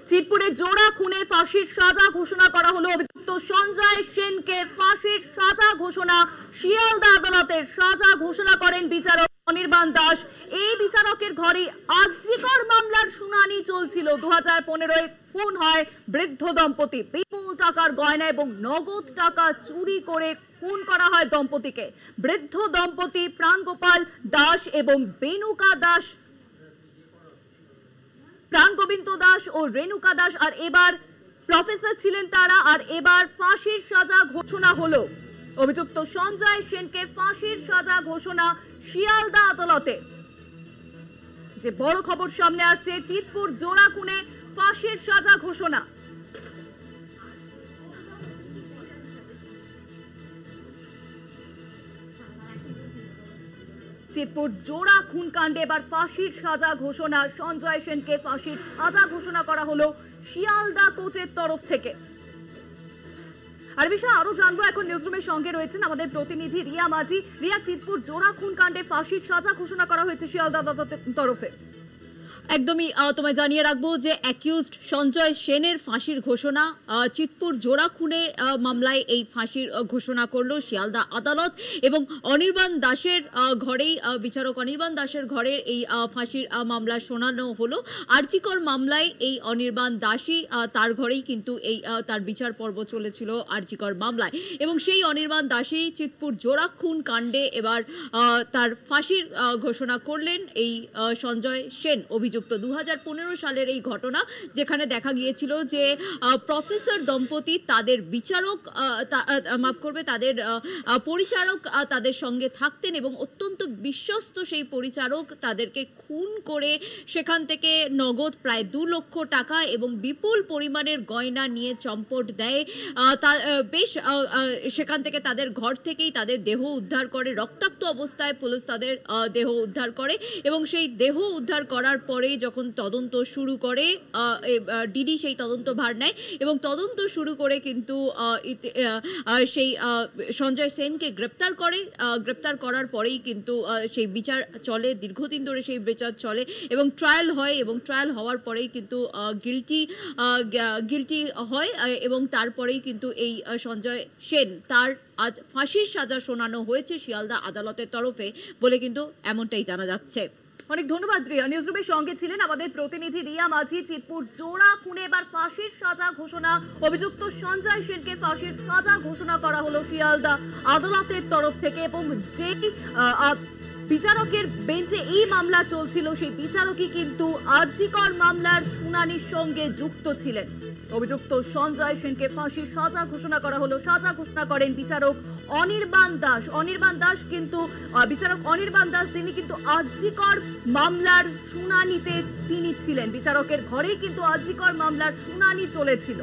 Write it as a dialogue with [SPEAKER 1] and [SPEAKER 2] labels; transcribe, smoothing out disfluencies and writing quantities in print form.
[SPEAKER 1] চিতপুরে জোড়া খুনে ফাঁসির সাজা ঘোষণা করা হলো। অভিযুক্ত সঞ্জয় সেনকে ফাঁসির সাজা ঘোষণা, শিয়ালদা আদালতের সাজা ঘোষণা করেন বিচারক অনির্বাণ দাস। এই বিচারকের ঘরে আরজিকর মামলার শুনানি চলছিল। 2015 খুন হয় বৃদ্ধ দম্পতি। বিপুল টাকার গয়না এবং নগদ টাকা চুরি করে খুন করা হয় দম্পতিকে। বৃদ্ধ দম্পতি প্রাণগোপাল দাস এবং বেনুকা দাস, প্রাণগোবিন্দ দাস ও রেণুকা দাস, আর এবার প্রফেসর ছিলেন তারা। আর এবার ফাঁসির সাজা ঘোষণা হলো। অভিযুক্ত সঞ্জয় সেনকে ফাঁসির সাজা ঘোষণা শিয়ালদা আদালতে। যে বড় খবর সামনে আসছে, চিতপুর জোড়া খুনে ফাঁসির সাজা ঘোষণা। চিতপুর জোড়া খুন কাণ্ডে এবার ফাঁসির সাজা ঘোষণা। সঞ্জয় সেনকে ফাঁসির সাজা ঘোষণা করা হলো শিয়ালদা কোর্টের তরফ থেকে। আর বিষয়ে আরো জানবো, এখন নিউজরুমের সঙ্গে রয়েছেন আমাদের প্রতিনিধি রিয়া মাঝি। রিয়া, চিতপুর জোড়া খুন কাণ্ডে ফাঁসির সাজা ঘোষণা করা হয়েছে শিয়ালদা আদালতের তরফে।
[SPEAKER 2] একদমই তোমায় জানিয়ে রাখবো যে অ্যাকিউজড সঞ্জয় সেনের ফাঁসির ঘোষণা। চিতপুর জোড়া খুনে মামলায় এই ফাঁসির ঘোষণা করলো শিয়ালদা আদালত এবং অনির্বাণ দাসের ঘরেই, বিচারক অনির্বাণ দাসের ঘরের এই ফাঁসির মামলা শোনানো হলো। আরজিকর মামলায় এই অনির্বাণ দাসই, তার ঘরেই কিন্তু এই তার বিচার পর্ব চলেছিল আরজিকর মামলায়, এবং সেই অনির্বাণ দাসই চিতপুর জোড়া খুন কাণ্ডে এবার তার ফাঁসির ঘোষণা করলেন এই সঞ্জয় সেন অভিযুক্ত। 2015 সালের এই ঘটনা, যেখানে দেখা গিয়েছিল যে প্রফেসর দম্পতি তাদের বিচারক, তাদের পরিচারক তাদের সঙ্গে থাকতেন এবং অত্যন্ত বিশ্বস্ত সেই পরিচারক তাদেরকে খুন করে সেখান থেকে নগদ প্রায় 2 লক্ষ টাকা এবং বিপুল পরিমাণের গয়না নিয়ে চম্পট দেয়। বেশ সেখান থেকে তাদের ঘর থেকেই তাদের দেহ উদ্ধার করে। রক্তাক্ত অবস্থায় পুলিশ তাদের দেহ উদ্ধার করে এবং সেই দেহ উদ্ধার করার পরে যখন তদন্ত শুরু করে ডিডি সেই তদন্ত ভার নেয় এবং তদন্ত শুরু করে কিন্তু সেই সঞ্জয় সেনকে গ্রেপ্তার করে। গ্রেপ্তার করার পরেই কিন্তু সেই বিচার চলে, দীর্ঘদিন ধরে সেই বিচার চলে এবং ট্রায়াল হয়, এবং ট্রায়াল হওয়ার পরেই কিন্তু গিলটি হয় এবং তারপরেই কিন্তু এই সঞ্জয় সেন তার আজ ফাঁসির সাজা শোনানো হয়েছে শিয়ালদা আদালতের তরফে বলে কিন্তু এমনটাই জানা যাচ্ছে।
[SPEAKER 1] অনেক ধন্যবাদ রিয়া। নিউজরুমের সঙ্গে ছিলেন আমাদের প্রতিনিধি রিয়া মাঝি। চিতপুর জোড়া খুনে এবার ফাঁসির সাজা ঘোষণা। অভিযুক্ত সঞ্জয় সেনকে ফাঁসির সাজা ঘোষণা করা হলো শিয়ালদা আদালতের তরফ থেকে। এবং যে বিচারকের বেঞ্চে এই মামলা চলছিল, সেই বিচারকই কিন্তু আরজিকর মামলার শুনানির সঙ্গে যুক্ত ছিলেন। অভিযুক্ত সঞ্জয় সেনকে ফাঁসির সাজা ঘোষণা করা হলো। সাজা ঘোষণা করেন বিচারক অনির্বাণ দাস। অনির্বাণ দাস কিন্তু বিচারক অনির্বাণ দাস তিনি কিন্তু আরজিকর মামলার শুনানিতে তিনি ছিলেন। বিচারকের ঘরেই কিন্তু আরজিকর মামলার শুনানি চলেছিল।